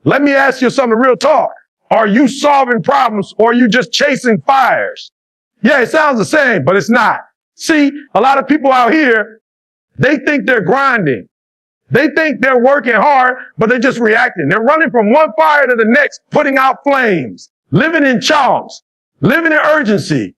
Let me ask you something real talk. Are you solving problems or are you just chasing fires? Yeah, it sounds the same, but it's not. See, a lot of people out here, they think they're grinding. They think they're working hard, but they're just reacting. They're running from one fire to the next, putting out flames, living in chaos, living in urgency,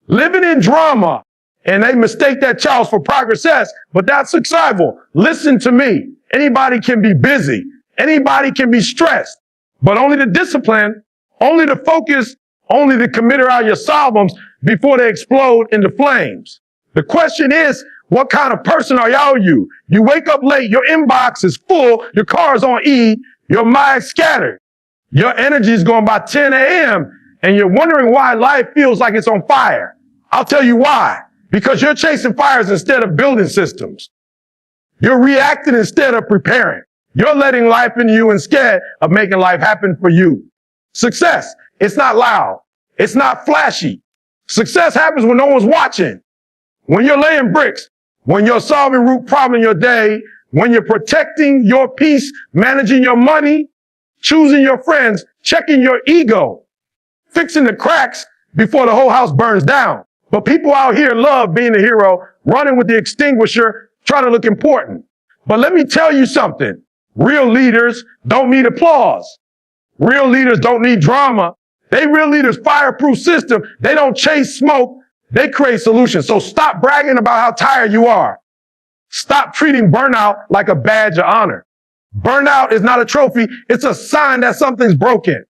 living in drama. And they mistake that chaos for progress, but that's survival. Listen to me. Anybody can be busy. Anybody can be stressed, but only the discipline, only the focus, only the committer out your problems before they explode into flames. The question is, what kind of person are you? You wake up late, your inbox is full, your car is on E, your mind scattered. Your energy is going by 10 a.m. and you're wondering why life feels like it's on fire. I'll tell you why. Because you're chasing fires instead of building systems. You're reacting instead of preparing. You're letting life in you instead of making life happen for you. Success, it's not loud. It's not flashy. Success happens when no one's watching. When you're laying bricks, when you're solving root problem in your day, when you're protecting your peace, managing your money, choosing your friends, checking your ego, fixing the cracks before the whole house burns down. But people out here love being a hero, running with the extinguisher, trying to look important. But let me tell you something. Real leaders don't need applause. Real leaders don't need drama. Real leaders fireproof system. They don't chase smoke. They create solutions. So stop bragging about how tired you are. Stop treating burnout like a badge of honor. Burnout is not a trophy. It's a sign that something's broken.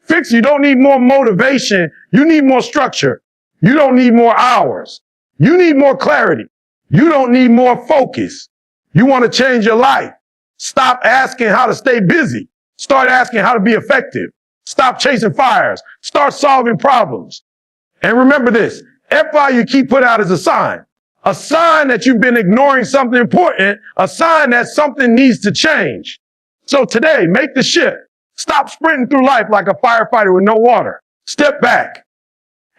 You don't need more motivation. You need more structure. You don't need more hours. You need more clarity. You don't need more focus. You want to change your life. Stop asking how to stay busy. Start asking how to be effective. Stop chasing fires. Start solving problems. And remember this, FI you keep put out is a sign that you've been ignoring something important, a sign that something needs to change. So today, make the shift. Stop sprinting through life like a firefighter with no water. Step back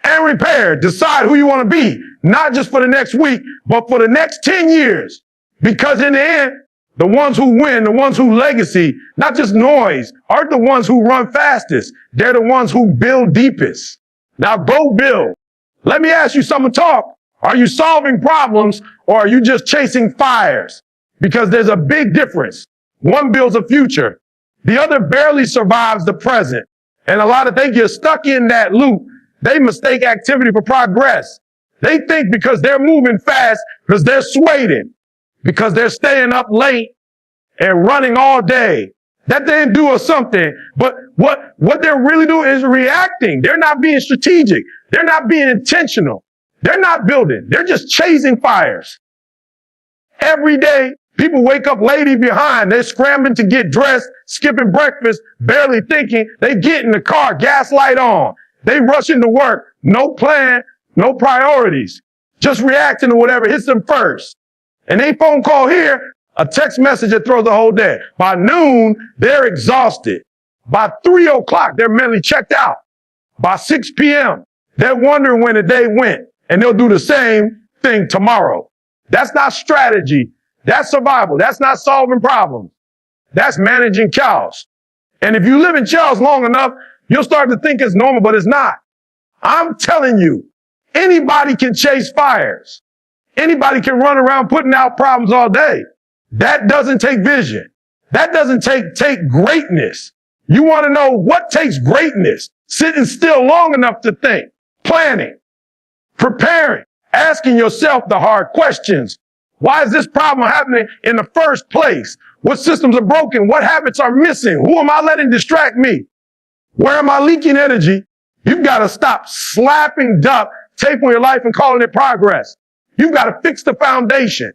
and repair. Decide who you want to be, not just for the next week, but for the next 10 years. Because in the end, the ones who win, the ones who legacy, not just noise, aren't the ones who run fastest. They're the ones who build deepest. Now go build. Let me ask you something, talk. Are you solving problems or are you just chasing fires? Because there's a big difference. One builds a future. The other barely survives the present. And a lot of they get stuck in that loop. They mistake activity for progress. They think because they're moving fast, because they're sweating, because they're staying up late and running all day, that they didn't do something. But what they're really doing is reacting. They're not being strategic. They're not being intentional. They're not building. They're just chasing fires. Every day, people wake up lady behind. They're scrambling to get dressed, skipping breakfast, barely thinking. They get in the car, gas light on. They rush into work. No plan, no priorities. Just reacting to whatever hits them first. And they phone call here, a text message that throws the whole day. By noon, they're exhausted. By 3 o'clock, they're mentally checked out. By 6 p.m., they're wondering when the day went. And they'll do the same thing tomorrow. That's not strategy. That's survival. That's not solving problems. That's managing chaos. And if you live in chaos long enough, you'll start to think it's normal, but it's not. I'm telling you, anybody can chase fires. Anybody can run around putting out problems all day. That doesn't take vision. That doesn't take greatness. You want to know what takes greatness? Sitting still long enough to think, planning, preparing, asking yourself the hard questions. Why is this problem happening in the first place? What systems are broken? What habits are missing? Who am I letting distract me? Where am I leaking energy? You've got to stop slapping duck tape on your life and calling it progress. You've got to fix the foundation.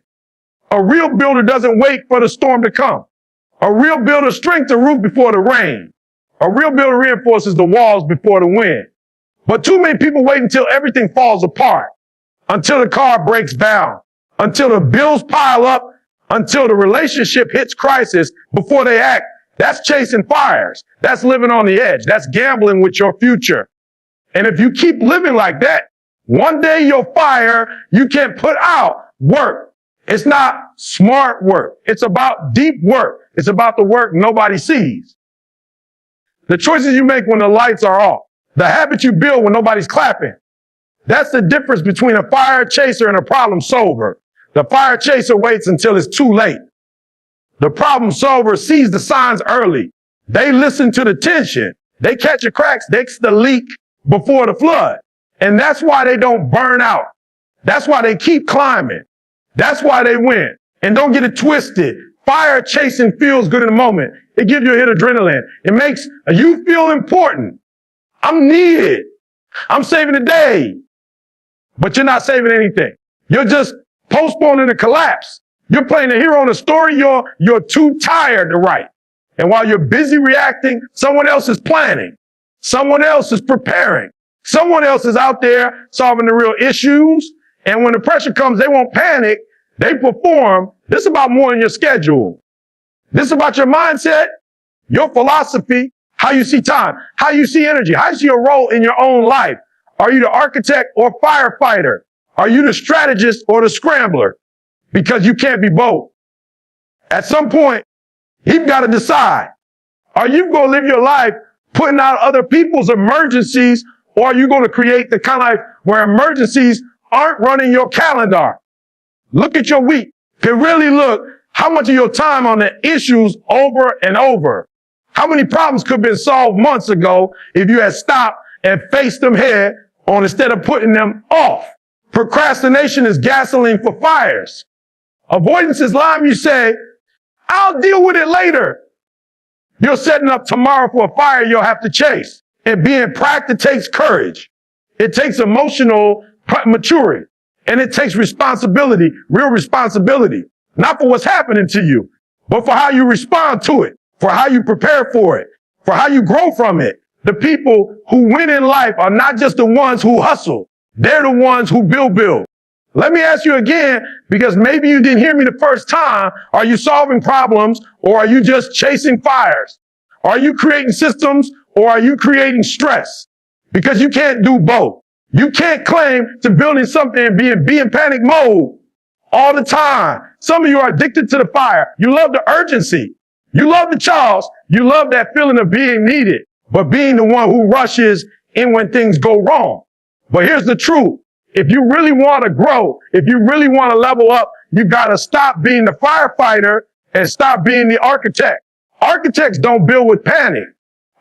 A real builder doesn't wait for the storm to come. A real builder strengthens the roof before the rain. A real builder reinforces the walls before the wind. But too many people wait until everything falls apart, until the car breaks down, until the bills pile up, until the relationship hits crisis before they act. That's chasing fires. That's living on the edge. That's gambling with your future. And if you keep living like that, one day you'll fire you can't put out work. It's not smart work. It's about deep work. It's about the work nobody sees. The choices you make when the lights are off. The habit you build when nobody's clapping. That's the difference between a fire chaser and a problem solver. The fire chaser waits until it's too late. The problem solver sees the signs early. They listen to the tension. They catch the cracks. They catch the leak before the flood. And that's why they don't burn out. That's why they keep climbing. That's why they win. And don't get it twisted. Fire chasing feels good in the moment. It gives you a hit of adrenaline. It makes you feel important. I'm needed. I'm saving the day. But you're not saving anything. You're just postponing the collapse. You're playing the hero in the story you're too tired to write. And while you're busy reacting, someone else is planning. Someone else is preparing. Someone else is out there solving the real issues. And when the pressure comes, they won't panic. They perform. This is about more than your schedule. This is about your mindset, your philosophy, how you see time, how you see energy, how you see your role in your own life. Are you the architect or firefighter? Are you the strategist or the scrambler? Because you can't be both. At some point, you've got to decide. Are you going to live your life putting out other people's emergencies, or are you going to create the kind of life where emergencies aren't running your calendar? Look at your week. Can really look how much of your time on the issues over and over. How many problems could have been solved months ago if you had stopped and faced them head on instead of putting them off? Procrastination is gasoline for fires. Avoidance is lime. You say, I'll deal with it later. You're setting up tomorrow for a fire you'll have to chase. And being practiced takes courage. It takes emotional maturity. And it takes responsibility, real responsibility. Not for what's happening to you, but for how you respond to it, for how you prepare for it, for how you grow from it. The people who win in life are not just the ones who hustle. They're the ones who build. Let me ask you again, because maybe you didn't hear me the first time. Are you solving problems, or are you just chasing fires? Are you creating systems, or are you creating stress? Because you can't do both. You can't claim to building something and be in panic mode all the time. Some of you are addicted to the fire. You love the urgency. You love the chaos. You love that feeling of being needed, but being the one who rushes in when things go wrong. But here's the truth. If you really want to grow, if you really want to level up, you got to stop being the firefighter and stop being the architect. Architects don't build with panic.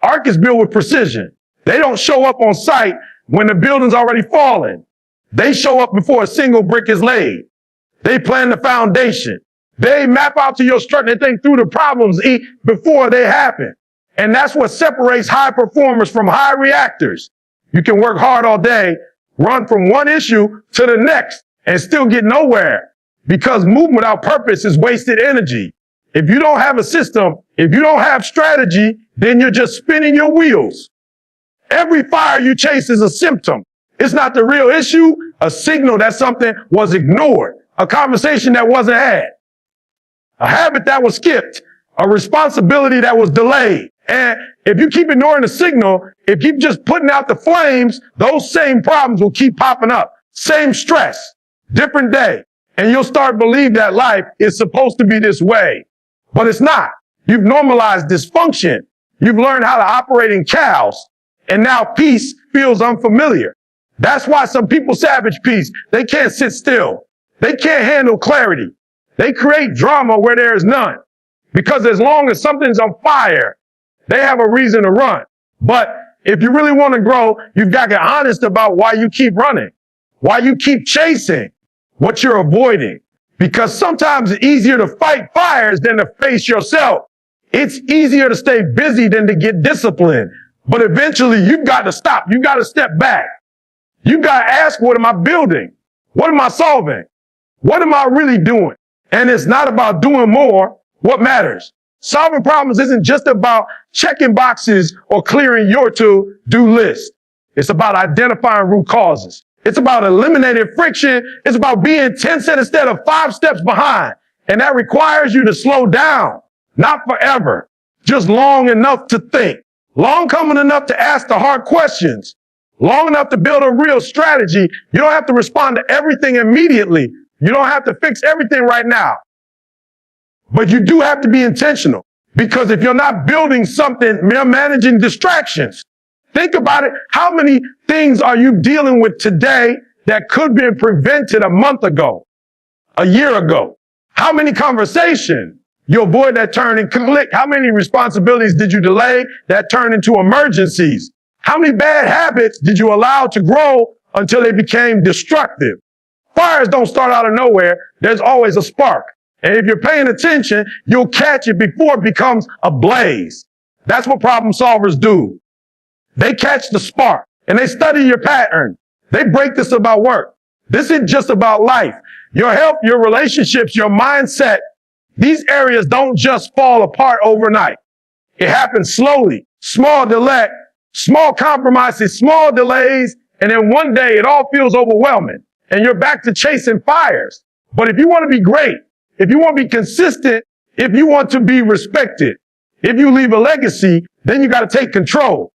Architects build with precision. They don't show up on site when the building's already fallen. They show up before a single brick is laid. They plan the foundation. They map out to your structure. They think through the problems before they happen. And that's what separates high performers from high reactors. You can work hard all day, run from one issue to the next, and still get nowhere, because movement without purpose is wasted energy. If you don't have a system, if you don't have strategy, then you're just spinning your wheels. Every fire you chase is a symptom. It's not the real issue, a signal that something was ignored, a conversation that wasn't had, a habit that was skipped, a responsibility that was delayed. And if you keep ignoring the signal, if you keep just putting out the flames, those same problems will keep popping up. Same stress, different day. And you'll start believing that life is supposed to be this way. But it's not. You've normalized dysfunction. You've learned how to operate in chaos. And now peace feels unfamiliar. That's why some people savage peace. They can't sit still. They can't handle clarity. They create drama where there is none. Because as long as something's on fire, they have a reason to run. But if you really want to grow, you've got to get honest about why you keep running, why you keep chasing what you're avoiding. Because sometimes it's easier to fight fires than to face yourself. It's easier to stay busy than to get disciplined. But eventually you've got to stop. You've got to step back. You've got to ask, what am I building? What am I solving? What am I really doing? And it's not about doing more. What matters? Solving problems isn't just about checking boxes or clearing your to-do list. It's about identifying root causes. It's about eliminating friction. It's about being 10 steps instead of 5 steps behind. And that requires you to slow down. Not forever. Just long enough to think. Long coming enough to ask the hard questions. Long enough to build a real strategy. You don't have to respond to everything immediately. You don't have to fix everything right now. But you do have to be intentional. Because if you're not building something, you're managing distractions. Think about it. How many things are you dealing with today that could have been prevented a month ago, a year ago? How many conversations you avoid that turn in conflict? How many responsibilities did you delay that turned into emergencies? How many bad habits did you allow to grow until they became destructive? Fires don't start out of nowhere. There's always a spark. And if you're paying attention, you'll catch it before it becomes a blaze. That's what problem solvers do. They catch the spark and they study your pattern. They break this about work. This isn't just about life. Your health, your relationships, your mindset, these areas don't just fall apart overnight. It happens slowly, small delay, small compromises, small delays, and then one day it all feels overwhelming and you're back to chasing fires. But if you want to be great, if you want to be consistent, if you want to be respected, if you leave a legacy, then you got to take control.